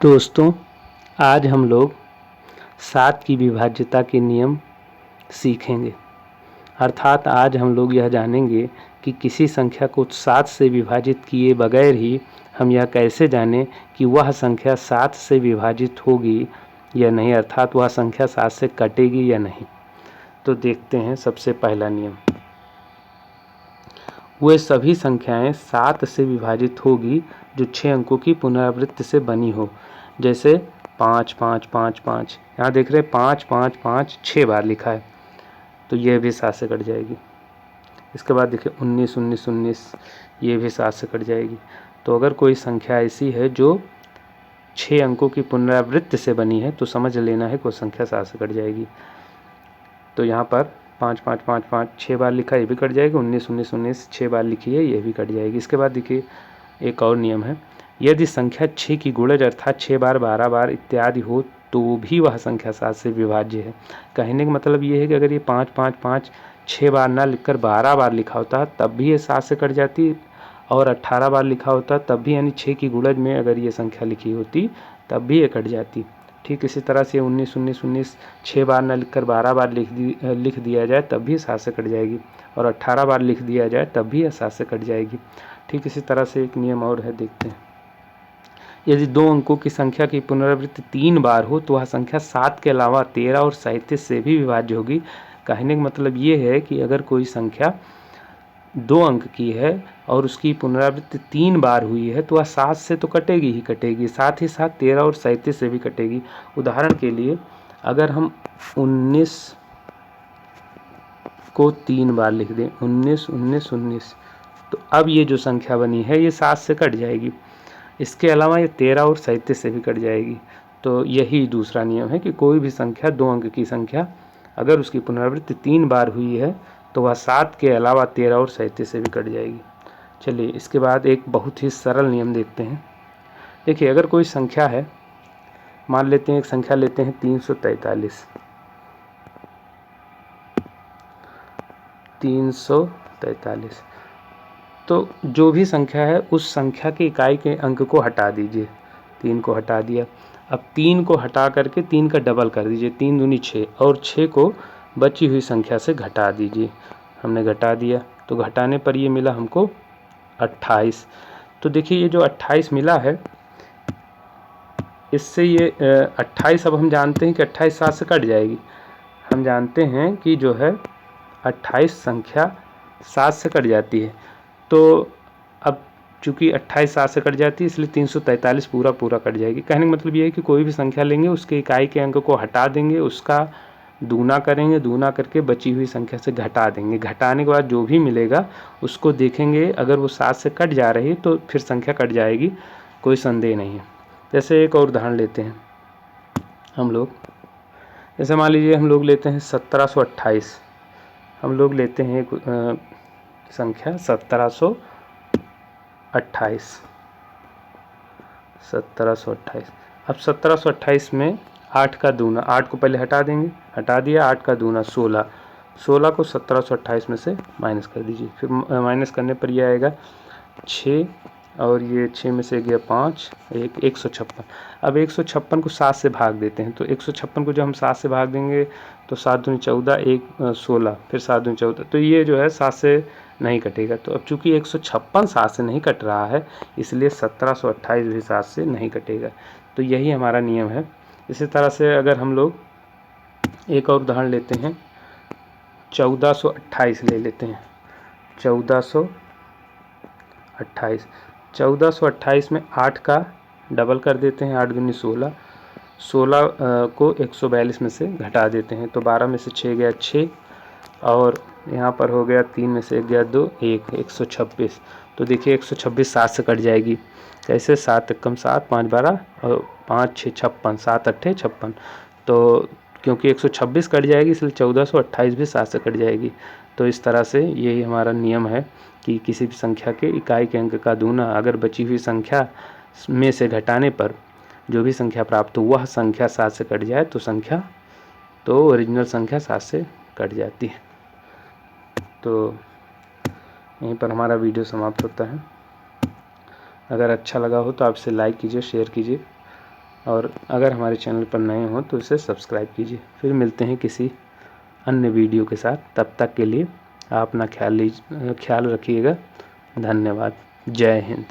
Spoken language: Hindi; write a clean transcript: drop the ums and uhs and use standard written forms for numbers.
दोस्तों, आज हम लोग 7 की विभाज्यता के नियम सीखेंगे। अर्थात आज हम लोग यह जानेंगे कि किसी संख्या को 7 से विभाजित किए बगैर ही हम यह कैसे जानें कि वह संख्या 7 से विभाजित होगी या नहीं, अर्थात वह संख्या 7 से कटेगी या नहीं। तो देखते हैं सबसे पहला नियम। वे सभी संख्याएं 7 से विभाजित होगी जो 6 अंकों की पुनरावृत्ति से बनी हो। जैसे 5 5 5 5, यहाँ देख रहे हैं 5 5 5 6 बार लिखा है, तो ये भी 7 से कट जाएगी। इसके बाद देखिए 19 19 19, ये भी 7 से कट जाएगी। तो अगर कोई संख्या ऐसी है जो 6 अंकों की पुनरावृत्ति से बनी है तो समझ लेना है कि वो संख्या 7 से कट जाएगी। तो यहाँ पर 5 5 5 5 6 बार लिखा है, ये भी कट जाएगी। 19 19 19 6 बार लिखी है, ये भी कट जाएगी। इसके बाद देखिए एक और नियम है, यदि संख्या 6 की गुणज अर्थात 6 बार 12 बार इत्यादि हो तो भी वह संख्या 7 से विभाज्य है। कहने का मतलब ये है कि अगर ये 5 5 5 6 बार ना लिखकर 12 बार लिखा होता तब भी ये 7 से कट जाती, और 18 बार लिखा होता तब भी, यानी 6 की गुणज में अगर ये संख्या लिखी होती तब भी ये कट जाती। ठीक इसी तरह से 19 19 19 6 बार ना लिखकर 12 बार लिख दिया जाए तब भी 7 से कट जाएगी, और 18 बार लिख दिया जाए तब भी यह 7 से कट जाएगी। ठीक इसी तरह से एक नियम और है, देखते हैं। यदि 2 अंकों की संख्या की पुनरावृत्ति 3 बार हो तो वह संख्या 7 के अलावा 13 और 37 से भी विभाज्य होगी। कहने का मतलब ये है कि अगर कोई संख्या 2 अंक की है और उसकी पुनरावृत्ति 3 बार हुई है तो वह 7 से तो कटेगी ही कटेगी, साथ ही साथ 13 और 37 से भी कटेगी। उदाहरण के लिए अगर हम 19 को 3 बार लिख दें, 19 19 19, तो अब ये जो संख्या बनी है ये 7 से कट जाएगी। इसके अलावा ये 13 और 37 से भी कट जाएगी। तो यही दूसरा नियम है कि कोई भी संख्या 2 अंक की संख्या अगर उसकी पुनरावृत्ति 3 बार हुई है तो वह 7 के अलावा 13 और 37 से भी कट जाएगी। चलिए इसके बाद एक बहुत ही सरल नियम देखते हैं। देखिए अगर कोई संख्या है, मान लेते हैं एक संख्या लेते हैं 343, 343। तो जो भी संख्या है उस संख्या की इकाई के अंक को हटा दीजिए। 3 को हटा दिया, अब 3 को हटा करके 3 का डबल कर दीजिए, 3 दूनी 6, और 6 को बची हुई संख्या से घटा दीजिए। हमने घटा दिया तो घटाने पर ये मिला हमको 28। तो देखिए ये जो 28 मिला है, इससे ये 28, अब हम जानते हैं कि 28 7 से कट जाएगी। हम जानते हैं कि जो है 28 संख्या 7 से कट जाती है। तो अब चूँकि 28 7 से कट जाती है इसलिए 343 पूरा कट जाएगी। कहने का मतलब ये है कि कोई भी संख्या लेंगे उसके इकाई के अंक को हटा देंगे, उसका दूना करेंगे, दूना करके बची हुई संख्या से घटा देंगे। घटाने के बाद जो भी मिलेगा उसको देखेंगे, अगर वो 7 से कट जा रही है तो फिर संख्या कट जाएगी, कोई संदेह नहीं है। जैसे एक और उदाहरण लेते हैं हम लोग, जैसे मान लीजिए हम लोग लेते हैं 1728। हम लोग लेते हैं एक संख्या 1728। अब 1728 में 8 का दूना, 8 को पहले हटा देंगे, हटा दिया, 8 का दूना 16, 16 को 1728 में से माइनस कर दीजिए। फिर माइनस करने पर ये आएगा 6, और ये 6 में से गया 5, 156। अब 156 को 7 से भाग देते हैं, तो 156 को जब हम 7 से भाग देंगे तो 7 दूनी 14, 16, फिर 7 दूनी 14, तो ये जो है 7 से नहीं कटेगा। तो अब चूँकि 156 7 से नहीं कट रहा है इसलिए 1728 भी 7 से नहीं कटेगा। तो यही हमारा नियम है। इसी तरह से अगर हम लोग एक और उदाहरण लेते हैं, 1428 ले लेते हैं। 1428 में 8 का डबल कर देते हैं, 8 दूनी 16, 16 को 142 में से घटा देते हैं, तो 12 में से 6 गया 6, और यहाँ पर हो गया 3 में से 1 गया 2, 126। तो देखिए 126 7 से कट जाएगी। कैसे? 7 कम 7, 5 12 और 5 6 56, 7 8 56। तो क्योंकि 126 कट जाएगी इसलिए 1428 भी 7 से कट जाएगी। तो इस तरह से यही हमारा नियम है कि किसी भी संख्या के इकाई के अंक का दूना अगर बची हुई संख्या में से घटाने पर जो भी संख्या प्राप्त हो वह संख्या 7 से कट जाए तो ओरिजिनल संख्या 7 से कट जाती है। तो यहीं पर हमारा वीडियो समाप्त होता है। अगर अच्छा लगा हो तो आप इसे लाइक कीजिए, शेयर कीजिए और अगर हमारे चैनल पर नए हों तो इसे सब्सक्राइब कीजिए। फिर मिलते हैं किसी अन्य वीडियो के साथ, तब तक के लिए आप अपना ख्याल रखिएगा। धन्यवाद। जय हिंद।